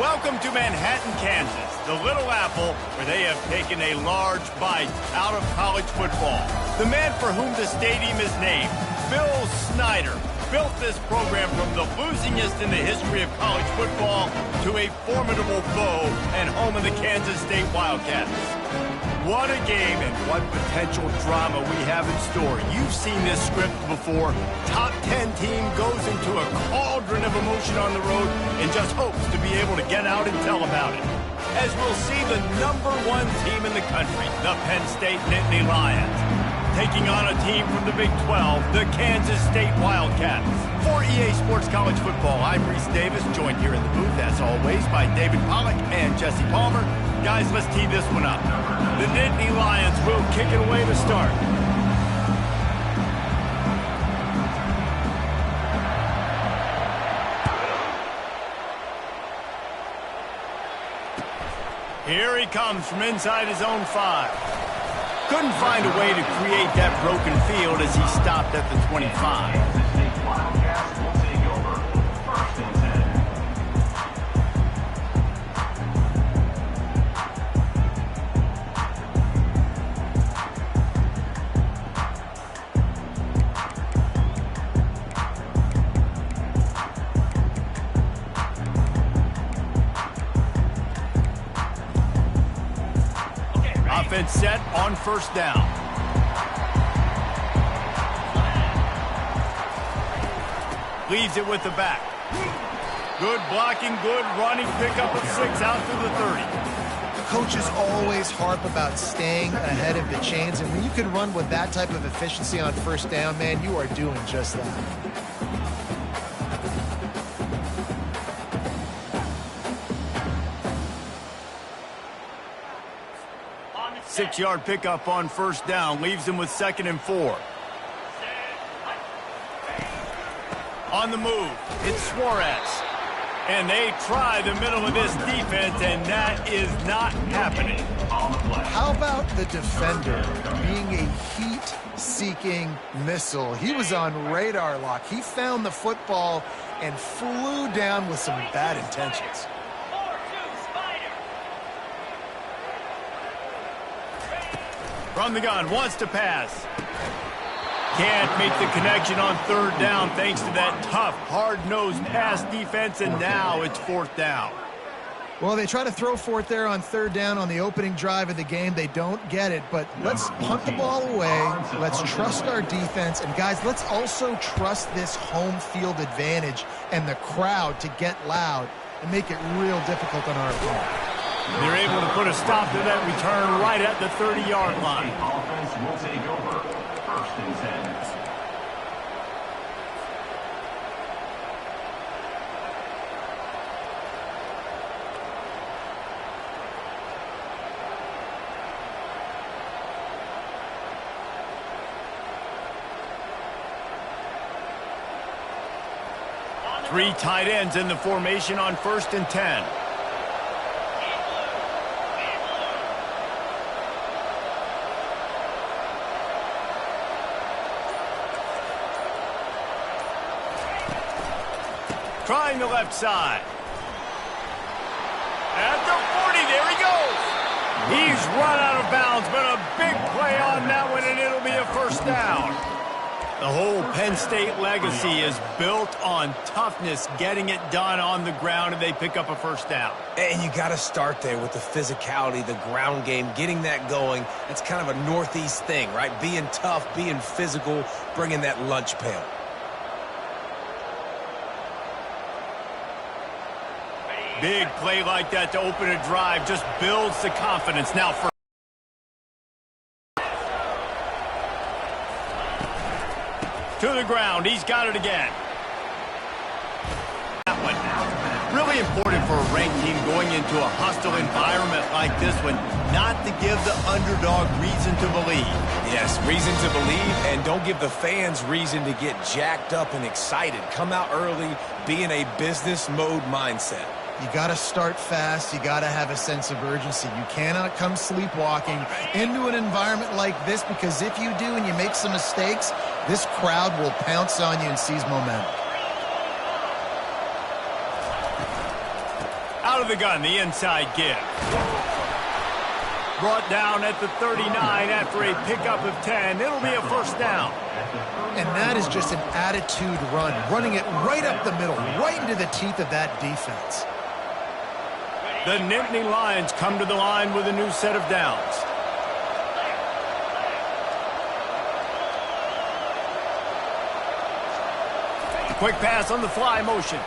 Welcome to Manhattan, Kansas, the Little Apple, where they have taken a large bite out of college football. The man for whom the stadium is named, Bill Snyder, built this program from the losingest in the history of college football to a formidable foe and home of the Kansas State Wildcats. What a game and what potential drama we have in store. You've seen this script before. Top 10 team goes into a cauldron of emotion on the road and just hopes to be able to get out and tell about it. As we'll see the #1 team in the country, the Penn State Nittany Lions, taking on a team from the Big 12, the Kansas State Wildcats. For EA Sports College Football, I'm Reese Davis, joined here in the booth, as always, by David Pollack and Jesse Palmer. Guys, let's tee this one up. The Nittany Lions will kick it away to start. Here he comes from inside his own 5. Couldn't find a way to create that broken field as he stopped at the 25. Offense set on first down. Leaves it with the back. Good blocking, good running, pickup of 6 out through the 30. Coaches always harp about staying ahead of the chains, and when you can run with that type of efficiency on first down, man, you are doing just that. Six-yard pickup on first down, leaves him with 2nd and 4. On the move, it's Suarez. And they try the middle of this defense, and that is not happening. How about the defender being a heat-seeking missile? He was on radar lock. He found the football and flew down with some bad intentions. From the gun, wants to pass. Can't make the connection on 3rd down thanks to that tough, hard-nosed pass defense, and now it's 4th down. Well, they try to throw for it there on 3rd down on the opening drive of the game. They don't get it, but let's punt the ball away. Let's trust our defense. And, guys, let's also trust this home field advantage and the crowd to get loud and make it real difficult on our opponent. They're able to put a stop to that return right at the 30-yard line. Offense will take over. 1st and 10. Three tight ends in the formation on 1st and 10. Trying the left side. At the 40, there he goes. He's run out of bounds, but a big play on that one, and it'll be a 1st down. The whole Penn State legacy is built on toughness, getting it done on the ground, and they pick up a 1st down. And you got to start there with the physicality, the ground game, getting that going. That's kind of a Northeast thing, right? Being tough, being physical, bringing that lunch pail. Big play like that to open a drive just builds the confidence. Now for to the ground. He's got it again. That one. Really important for a ranked team going into a hostile environment like this one, not to give the underdog reason to believe. Yes, reason to believe, and don't give the fans reason to get jacked up and excited. Come out early, be in a business mode mindset. You got to start fast. You got to have a sense of urgency. You cannot come sleepwalking into an environment like this, because if you do and you make some mistakes, this crowd will pounce on you and seize momentum. Out of the gun, the inside give. Brought down at the 39 after a pickup of 10. It'll be a first down. And that is just an attitude run, running it right up the middle, right into the teeth of that defense. The Nittany Lions come to the line with a new set of downs. Quick pass on the fly motion.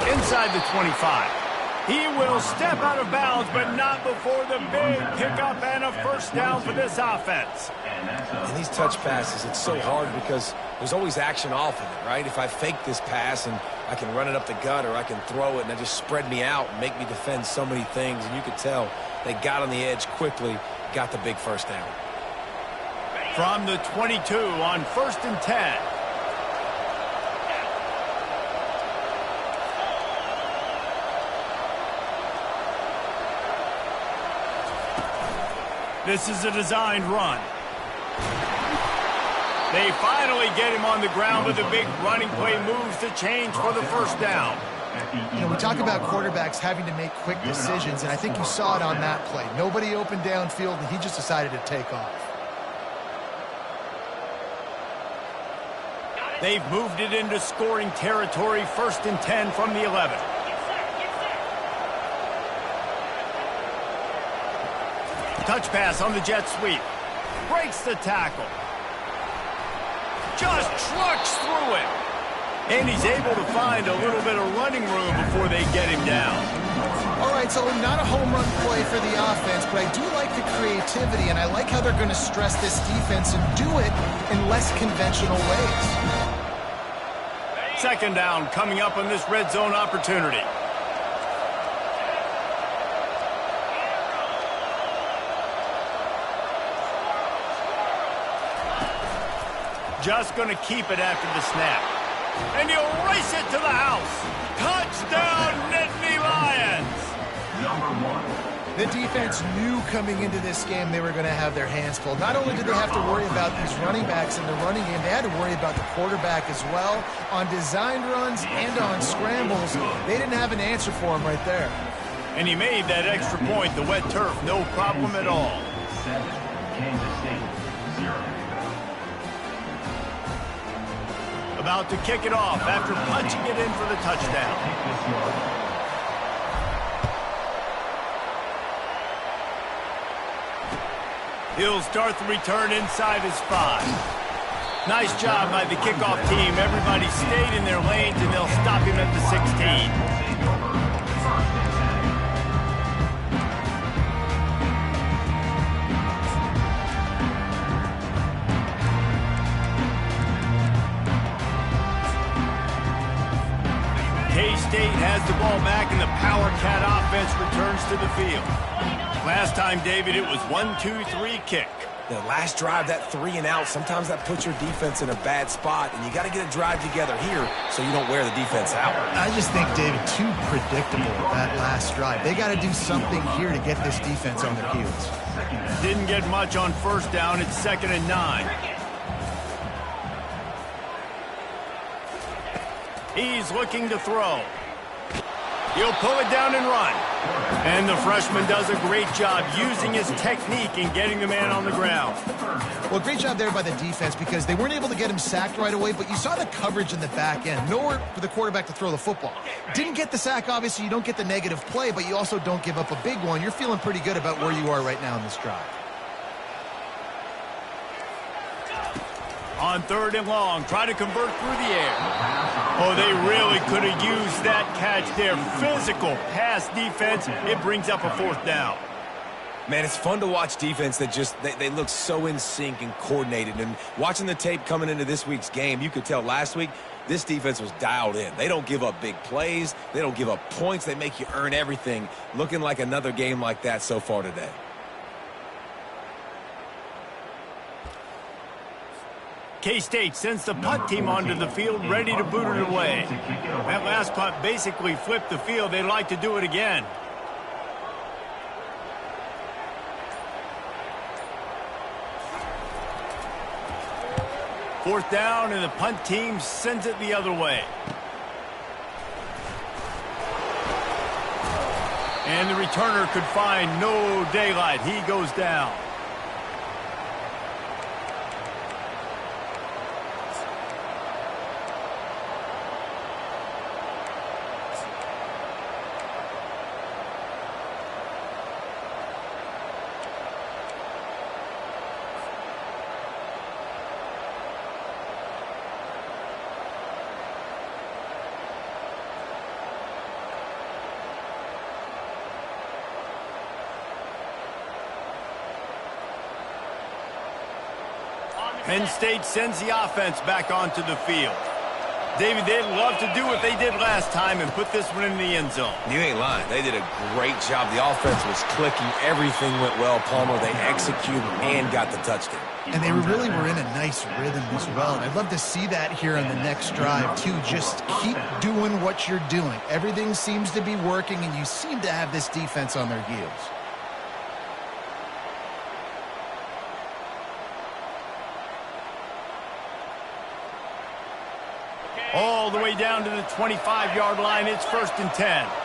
Inside the 25. He will step out of bounds, but not before the big pickup and a first down for this offense. And these touch passes, it's so hard because there's always action off of it, right? If I fake this pass and I can run it up the gut or I can throw it and it just spread me out and make me defend so many things. And you could tell they got on the edge quickly, got the big first down. From the 22 on 1st and 10. This is a designed run. They finally get him on the ground with the big running play moves to change for the first down. You know, we talk about quarterbacks having to make quick decisions, and I think you saw it on that play. Nobody opened downfield, and he just decided to take off. They've moved it into scoring territory, 1st and 10 from the 11. Touch pass on the jet sweep. Breaks the tackle. Just trucks through it. And he's able to find a little bit of running room before they get him down. All right, so not a home run play for the offense, but I do like the creativity, and I like how they're going to stress this defense and do it in less conventional ways. Second down coming up on this red zone opportunity. Just going to keep it after the snap. And he'll race it to the house. Touchdown, Nittany Lions! The defense knew coming into this game they were going to have their hands full. Not only did they have to worry about these running backs in the running game, they had to worry about the quarterback as well. On designed runs and on scrambles, they didn't have an answer for him right there. And he made that extra point, the wet turf, no problem at all. 7, Kansas State, 0. About to kick it off after punching it in for the touchdown. He'll start the return inside his 5. Nice job by the kickoff team. Everybody stayed in their lanes, and they'll stop him at the 16. K-State has the ball back, and the Power Cat offense returns to the field. Last time, David, it was 1-2-3 kick. The last drive, that 3 and out, sometimes that puts your defense in a bad spot, and you got to get a drive together here so you don't wear the defense out. I just think, David, too predictable, that last drive. They got to do something here to get this defense on their heels. Didn't get much on first down. It's 2nd and 9. He's looking to throw. He'll pull it down and run. And the freshman does a great job using his technique and getting the man on the ground. Well, great job there by the defense because they weren't able to get him sacked right away, but you saw the coverage in the back end. Nowhere for the quarterback to throw the football. Didn't get the sack, obviously. You don't get the negative play, but you also don't give up a big one. You're feeling pretty good about where you are right now in this drive. On 3rd and long, try to convert through the air. Oh, they really could have used that catch there. Physical pass defense. It brings up a 4th down. Man, it's fun to watch defense that just, they look so in sync and coordinated. And watching the tape coming into this week's game, you could tell last week, this defense was dialed in. They don't give up big plays. They don't give up points. They make you earn everything. Looking like another game like that so far today. K-State sends the punt team onto the field, ready to boot it away. That last punt basically flipped the field. They'd like to do it again. Fourth down, and the punt team sends it the other way. And the returner could find no daylight. He goes down. Penn State sends the offense back onto the field. David, they'd love to do what they did last time and put this one in the end zone. You ain't lying. They did a great job. The offense was clicking. Everything went well, Palmer. They executed and got the touchdown. And they really were in a nice rhythm as well. And I'd love to see that here on the next drive, too. Just keep doing what you're doing. Everything seems to be working, and you seem to have this defense on their heels. All the way down to the 25-yard line. It's 1st and 10.